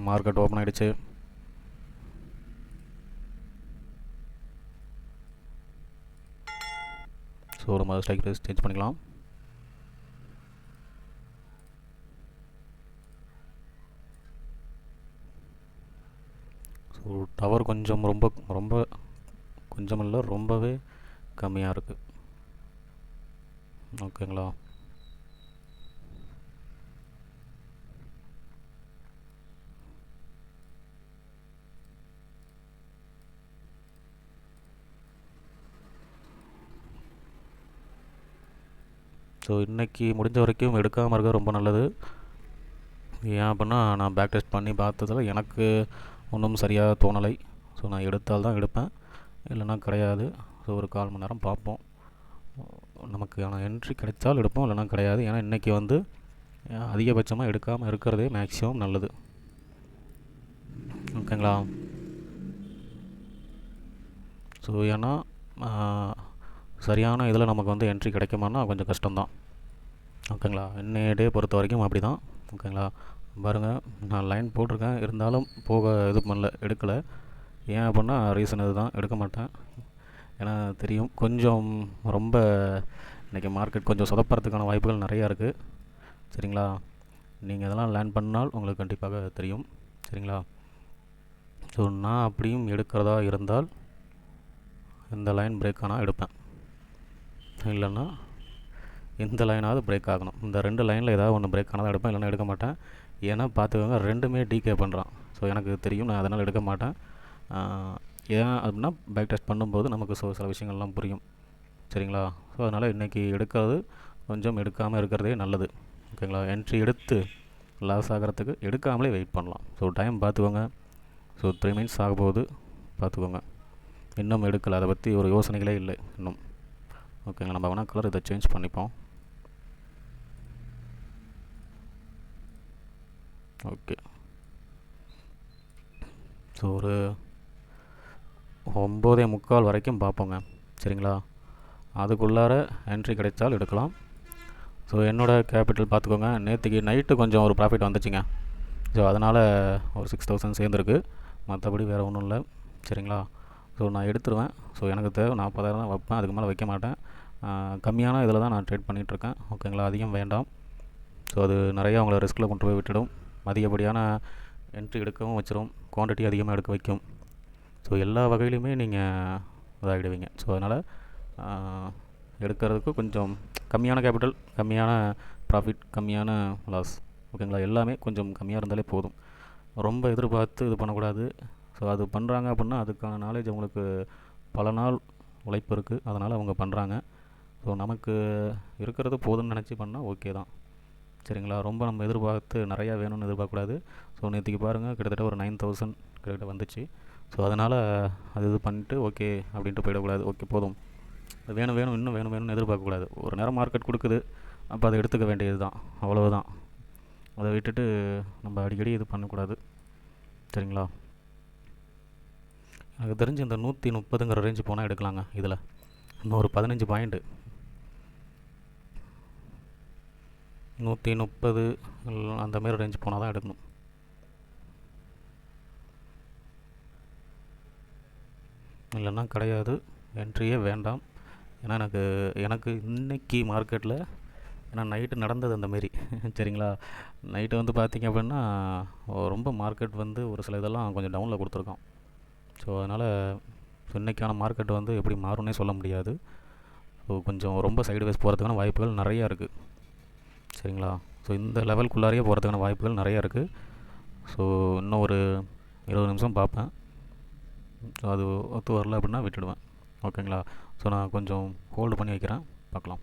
Market open ஆகிடுச்சு. So நம்ம strike price change பண்ணிக்கலாம். ஸோ டவர் கொஞ்சம் ரொம்ப ரொம்ப கொஞ்சம் இல்லை, ரொம்பவே கம்மியாக இருக்குது. ஓகேங்களா. ஸோ இன்றைக்கி முடிஞ்ச வரைக்கும் எடுக்காமல் இருக்க ரொம்ப நல்லது. ஏன் அப்படின்னா நான் பேக் டெஸ்ட் பண்ணி பார்த்ததில் எனக்கு ஒன்றும் சரியாக தோணலை. ஸோ நான் எடுத்தால்தான் எடுப்பேன், இல்லைன்னா கிடையாது. ஸோ ஒரு 1/4 மணி நேரம் பார்ப்போம். நமக்கான என்ட்ரி கிடைச்சால் எடுப்போம், இல்லைனா கிடையாது. ஏன்னா இன்றைக்கி வந்து அதிகபட்சமாக எடுக்காமல் இருக்கிறதே மேக்ஸிமம் நல்லது. ஓகேங்களா. ஸோ ஏன்னா சரியான இதில் நமக்கு வந்து என்ட்ரி கிடைக்குமான்னா கொஞ்சம் கஷ்டம்தான். ஓகேங்களா. இன்னைய டே பொறுத்த வரைக்கும் அப்படி தான். ஓகேங்களா. பாருங்கள், நான் லைன் போட்டிருக்கேன், இருந்தாலும் போக இது பண்ணல, எடுக்கலை. ஏன் அப்படின்னா ரீசன் இது தான், எடுக்க மாட்டேன். ஏன்னா தெரியும் கொஞ்சம் ரொம்ப இன்றைக்கி மார்க்கெட் கொஞ்சம் சொதப்புறதுக்கான வாய்ப்புகள் நிறையா இருக்குது. சரிங்களா. நீங்கள் இதெல்லாம் லேர்ன் பண்ணால் உங்களுக்கு கண்டிப்பாக தெரியும். சரிங்களா. ஸோ நான் அப்படியும் எடுக்கிறதா இருந்தால் இந்த லைன் பிரேக் ஆனால் எடுப்பேன், இல்லைன்னா இந்த லைனாவது பிரேக் ஆகணும். இந்த 2 லைனில் ஏதாவது ஒன்று பிரேக் ஆனால் தான் எடுப்பேன், இல்லைன்னா எடுக்க மாட்டேன். ஏன்னா பார்த்துக்கோங்க, ரெண்டுமே டிகே பண்ணுறான். ஸோ எனக்கு தெரியும், நான் அதனால் எடுக்க மாட்டேன். ஏன் அப்படின்னா பேக் டெஸ்ட் பண்ணும்போது நமக்கு சில விஷயங்கள்லாம் புரியும். சரிங்களா. ஸோ அதனால் இன்றைக்கி எடுக்கிறது கொஞ்சம் எடுக்காமல் இருக்கிறதே நல்லது. ஓகேங்களா. என்ட்ரி எடுத்து லாஸ் ஆகிறதுக்கு எடுக்காமலே வெயிட் பண்ணலாம். ஸோ டைம் பார்த்துக்கோங்க. ஸோ 3 மினிட்ஸ் ஆகும்போது பார்த்துக்கோங்க. இன்னும் எடுக்கலை, அதை பற்றி ஒரு யோசனைகளே இல்லை இன்னும். ஓகேங்களா. நம்ம வேணால் கலர் இதை சேஞ்ச் பண்ணிப்போம். ஓகே. ஸோ ஒரு 9:45 வரைக்கும் பார்ப்போங்க. சரிங்களா. அதுக்குள்ளார என்ட்ரி கிடைச்சால் எடுக்கலாம். ஸோ என்னோடய கேபிட்டல் பார்த்துக்கோங்க, நேற்றுக்கு நைட்டு கொஞ்சம் ஒரு ப்ராஃபிட் வந்துச்சுங்க. ஸோ அதனால் ஒரு 6000 சேர்ந்துருக்கு, மற்றபடி வேறு ஒன்றும் இல்லை. சரிங்களா. ஸோ நான் எடுத்துருவேன். ஸோ எனக்கு தேவை 40,000 தான் வைப்பேன், அதுக்கு மேலே வைக்க மாட்டேன். கம்மியான இதில் தான் நான் ட்ரேட் பண்ணிகிட்ருக்கேன். ஓகேங்களா. அதிகம் வேண்டாம். ஸோ அது நிறையா அவங்கள ரிஸ்கில் கொண்டு போய் விட்டுடும். அதிகப்படியான என்ட்ரி எடுக்கவும் வச்சிடும், குவான்டிட்டி அதிகமாக எடுக்க வைக்கும். ஸோ எல்லா வகையிலுமே நீங்கள் இதாகிடுவீங்க. ஸோ அதனால் எடுக்கிறதுக்கு கொஞ்சம் கம்மியான கேபிட்டல், கம்மியான ப்ராஃபிட், கம்மியான லாஸ். ஓகேங்களா. எல்லாமே கொஞ்சம் கம்மியாக இருந்தாலே போதும். ரொம்ப எதிர்பார்த்து இது பண்ணக்கூடாது. ஸோ அது பண்ணுறாங்க அப்படின்னா அதுக்கான நாலேஜ் அவங்களுக்கு பல நாள் உழைப்பு இருக்குது, அதனால் அவங்க பண்ணுறாங்க. ஸோ நமக்கு இருக்கிறது போதும்னு நினச்சி பண்ணால் ஓகே தான். சரிங்களா. ரொம்ப நம்ம எதிர்பார்த்து நிறையா வேணும்னு எதிர்பார்க்கக்கூடாது. ஸோ நேற்றுக்கு பாருங்கள், கிட்டத்தட்ட ஒரு 9000 கிட்டத்தட்ட வந்துச்சு. ஸோ அதனால் அது இது பண்ணிட்டு ஓகே அப்படின்ட்டு போயிடக்கூடாது. ஓகே போதும், வேணும் வேணும் இன்னும் வேணும் வேணும்னு எதிர்பார்க்கக்கூடாது. ஒரு நேரம் மார்க்கெட் கொடுக்குது, அப்போ அதை எடுத்துக்க வேண்டியது தான், அவ்வளவுதான். அதை விட்டுட்டு நம்ம அடிக்கடி இது பண்ணக்கூடாது. சரிங்களா. எனக்கு தெரிஞ்சு இந்த 130ங்கிற ரேஞ்சு போனால் எடுக்கலாங்க. இதில் இன்னும் ஒரு 15 பாயிண்ட்டு, 130 அந்தமாரி ரேஞ்ச் போனால் தான் எடுக்கணும். இல்லைன்னா கிடையாது, என்ட்ரியே வேண்டாம். ஏன்னா எனக்கு இன்றைக்கி மார்க்கெட்டில், ஏன்னா நைட்டு நடந்தது அந்தமாரி. சரிங்களா. நைட்டு வந்து பார்த்திங்க அப்படின்னா ரொம்ப மார்க்கெட் வந்து ஒரு சில இதெல்லாம் கொஞ்சம் டவுனில் கொடுத்துருக்கோம். ஸோ அதனால் இன்றைக்கான மார்க்கெட் வந்து எப்படி மாறும்னே சொல்ல முடியாது. ஸோ கொஞ்சம் ரொம்ப சைடு வைஸ் போகிறதுக்கான வாய்ப்புகள் நிறையா இருக்குது. சரிங்களா. ஸோ இந்த லெவலுக்குள்ளாரையே போகிறதுக்கான வாய்ப்புகள் நிறையா இருக்குது. ஸோ இன்னும் ஒரு 20 நிமிஷம் பார்ப்பேன். ஸோ அது ஒத்து வரல அப்படின்னா விட்டுடுவேன். ஓகேங்களா. ஸோ நான் கொஞ்சம் ஹோல்டு பண்ணி வைக்கிறேன், பார்க்கலாம்.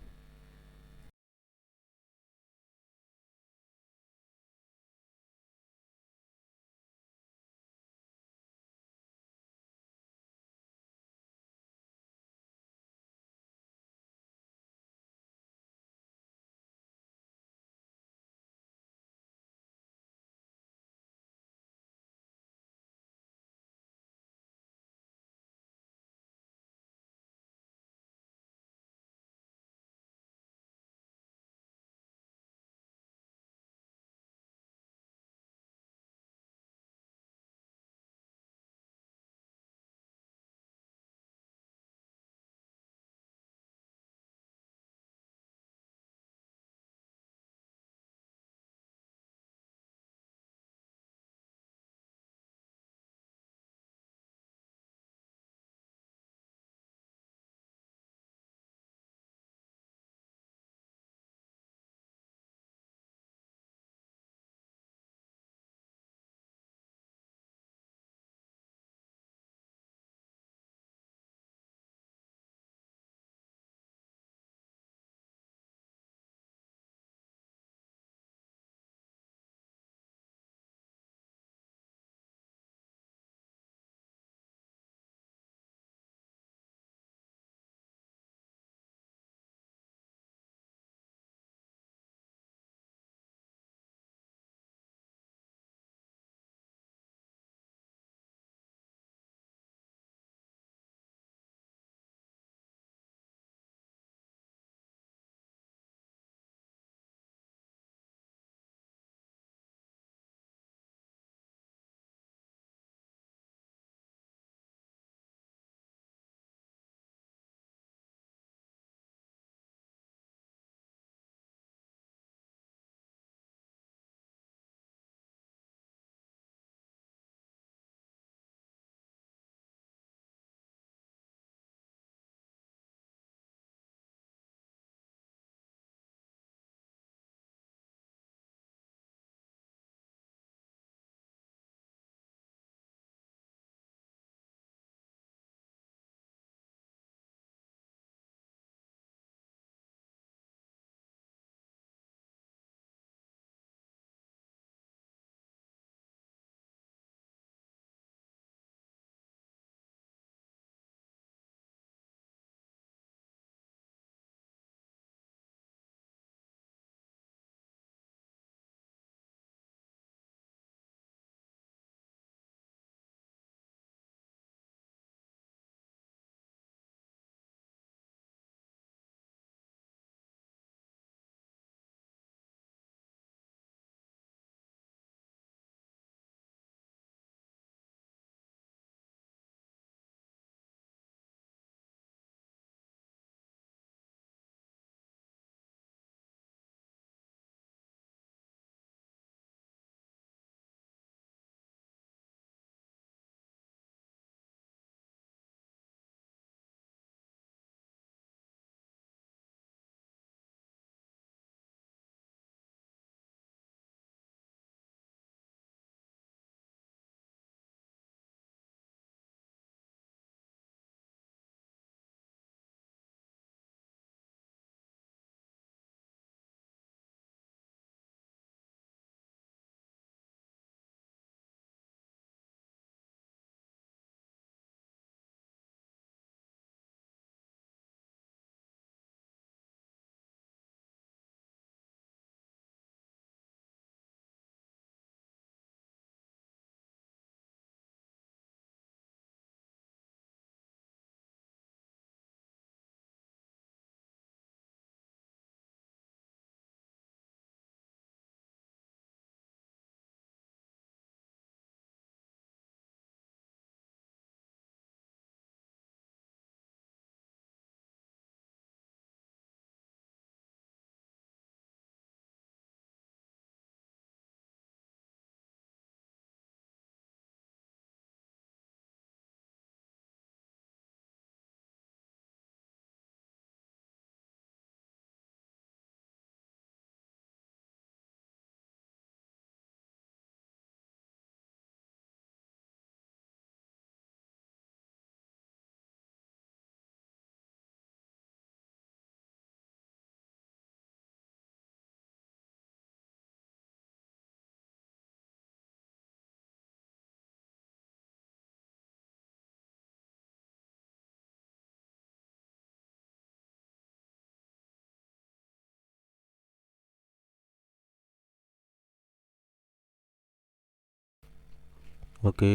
ஓகே,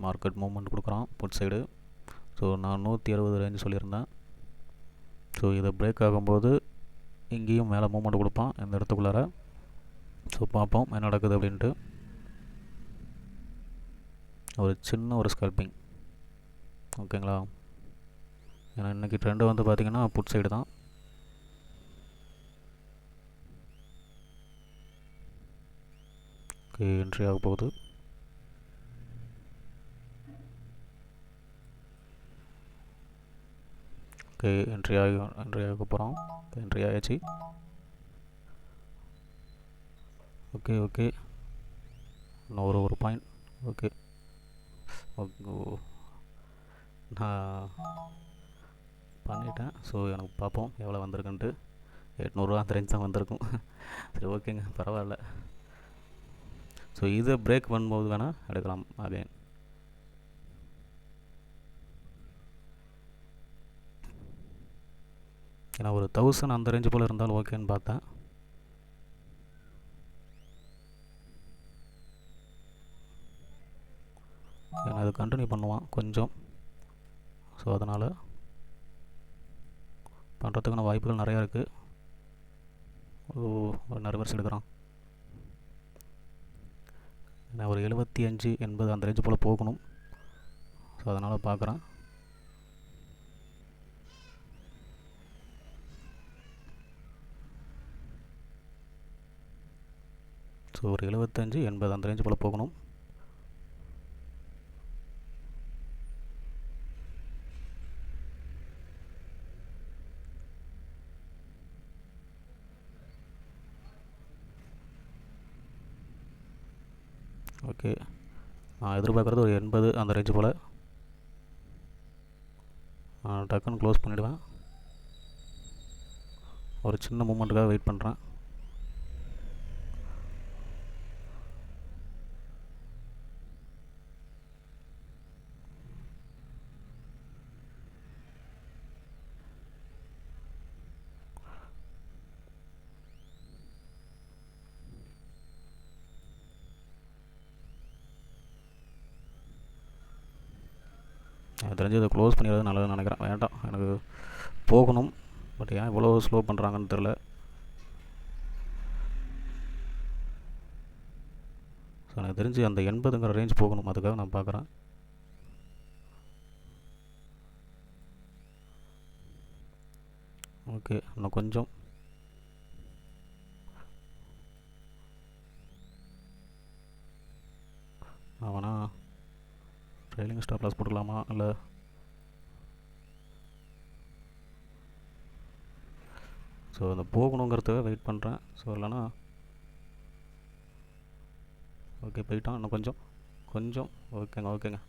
மார்க்கெட் மூவ்மெண்ட் கொடுக்குறான் புட் சைடு. ஸோ நான் 160 ரேஞ்சு சொல்லியிருந்தேன். ஸோ இதை பிரேக் ஆகும்போது இங்கேயும் மேலே மூவ்மெண்ட் கொடுப்பான் இந்த இடத்துக்குள்ளார. ஸோ பார்ப்போம் என்ன நடக்குது அப்படின்ட்டு. ஒரு சின்ன ஒரு ஸ்கல்பிங், ஓகேங்களா. ஏன்னா இன்றைக்கி ட்ரெண்டு வந்து பார்த்திங்கன்னா புட் சைடு தான். ஓகே, என்ட்ரி ஆக போகுது. ஓகே, என்ட்ரி ஆக போகிறோம். என்ட்ரி ஆகிடுச்சு. ஓகே ஓகே, இன்னும் ஒரு பாயிண்ட். ஓகே ஓகே, நான் பண்ணிட்டேன். ஸோ எனக்கு பார்ப்போம் எவ்வளோ வந்திருக்குன்ட்டு. 800 அந்த ரேஞ்ச் தான் வந்திருக்கும். சரி ஓகேங்க, பரவாயில்ல. ஸோ இதை பிரேக் பண்ணும்போது வேணால் எடுக்கலாம் அகைன். ஏன்னா ஒரு 1000 அந்த ரேஞ்சு போல் இருந்தாலும் ஓகேன்னு பார்த்தேன். ஏன்னா அது கண்டினியூ பண்ணுவான் கொஞ்சம். ஸோ அதனால் பண்ணுறதுக்கான வாய்ப்புகள் நிறையா இருக்குது. ஒரு ரிவர்ஸ் எடுக்கிறான். நான் ஒரு 75 80 அந்த ரேஞ்சு போல் போகணும். ஸோ அதனால் பார்க்குறேன். ஸோ ஒரு 75 80 அந்த ரேஞ்சு போல் போகணும். ஓகே, நான் எதிர்பார்க்குறது ஒரு 80 அந்த ரேஞ்சு போல். டக்குன்னு க்ளோஸ் பண்ணிவிடுவேன். ஒரு சின்ன மூமெண்ட்டுக்காக வெயிட் பண்ணுறேன். எனக்கு தெரிஞ்சு இதை க்ளோஸ் பண்ணிடுறது நல்லதுன்னு நினைக்கிறேன். வேண்டாம், எனக்கு போகணும். பட் ஏன் இவ்வளோ ஸ்லோ பண்ணுறாங்கன்னு தெரில. ஸோ எனக்கு தெரிஞ்சு அந்த 80ங்கிற ரேஞ்ச் போகணும், அதுக்காக நான் பார்க்குறேன். ஓகே, இன்னும் கொஞ்சம். அவனா ட்ரைலிங் ஸ்டாப் லாஸ் போட்டுக்கலாமா இல்லை? ஸோ அந்த போகணுங்கிறதுக்காக வெயிட் பண்ணுறேன். ஸோ இல்லைனா ஓகே போயிட்டான். இன்னும் கொஞ்சம் ஓகேங்க ஓகேங்க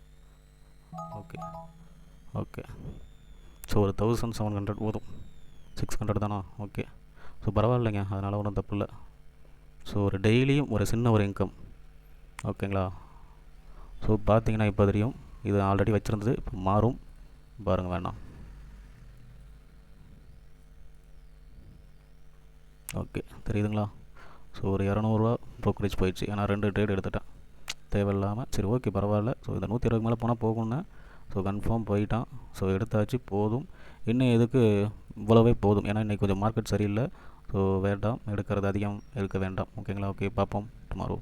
ஓகே ஓகே. ஸோ ஒரு 1700 போதும். 600 தானா? ஓகே. ஸோ பரவாயில்லைங்க, அதனால் ஒன்றும் தப்பு இல்லை. ஸோ ஒரு டெய்லியும் ஒரு சின்ன ஒரு இன்கம், ஓகேங்களா. ஸோ பார்த்தீங்கன்னா இப்போ தெரியும், இது ஆல்ரெடி வச்சுருந்தது இப்போ மாறும் பாருங்கள். வேணாம். ஓகே, தெரியுதுங்களா. ஸோ ஒரு 200 ப்ரோக்கரேஜ் போயிடுச்சு. ஏன்னா 2 ட்ரேட் எடுத்துட்டேன் தேவையில்லாமல். சரி ஓகே பரவாயில்ல. ஸோ இந்த 120 மேலே போனால் போகணுன்னு. ஸோ கன்ஃபார்ம் போயிட்டான். ஸோ எடுத்தாச்சு, போதும். இன்னும் எதுக்கு இவ்வளவே போதும். ஏன்னா இன்றைக்கி கொஞ்சம் மார்க்கெட் சரியில்லை. ஸோ வேண்டாம், எடுக்கிறது அதிகம் எடுக்க வேண்டாம். ஓகேங்களா. ஓகே, பார்ப்போம் டுமாரோ.